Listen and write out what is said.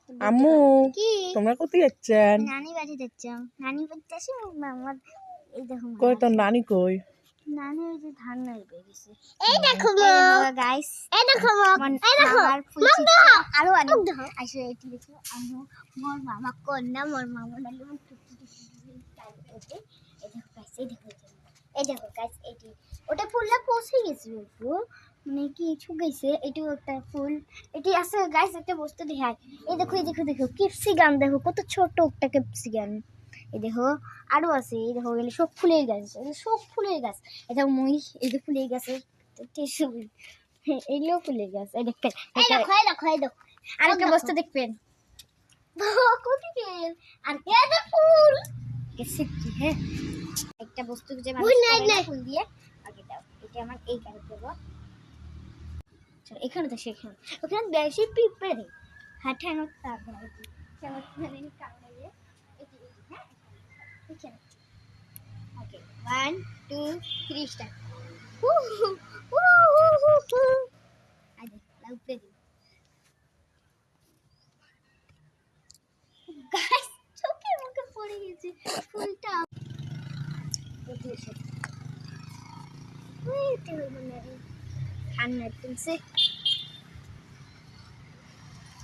আম্মু কি তোমরা কোথায় যাচ্ছেন? নানি বাড়ি যাচ্ছাম। নানি বাড়িতে আসি আমার এই দেখো কই তোর নানি কই? নানি ওই যে ধান নাড়বে গেছে। এই দেখো গাইস, এই দেখো এই দেখো আর ফুলছি আরো অনেক আসলে এটি দেখো আম্মু মোর মামা কন্যা মোর মামা নালি মন টুকি এই দেখো গাইস, এই দেখো গাইস এটি ওটা ফুলটা পৌঁছে গেছে একটু মানে কি শুকাইছে। এটি একটা ফুল, এটি আছে গাইস একটা বস্তু দেখায়। এই দেখো দেখো ক্যাপসিকাম দেখো কত ছোট একটা ক্যাপসিকাম। এই দেখো আরো আছে, এই দেখো এগুলো সব ফুলের গাছ, এগুলো সব ফুলের গাছ। এটা মই এই যে ফুলের গাছের এইগুলো ফুলের গাছ। এই দেখেন আরেকটা বস্তু দেখবেন আর ফুল হ্যাঁ একটা বস্তু যে ফুল দিয়ে আগে দাও। এটা আমার এই কাজ দেবো। এখানে তো সেখানে ওখানে বেশি পিঁপড়ে হাঁটে আমার তারপর Okay, 1, 2, 3 start. Ada, laut tadi. Guys, চোখে মুখে পড়ে গেছে ফুলটা। ঠান্ডা তুলছে।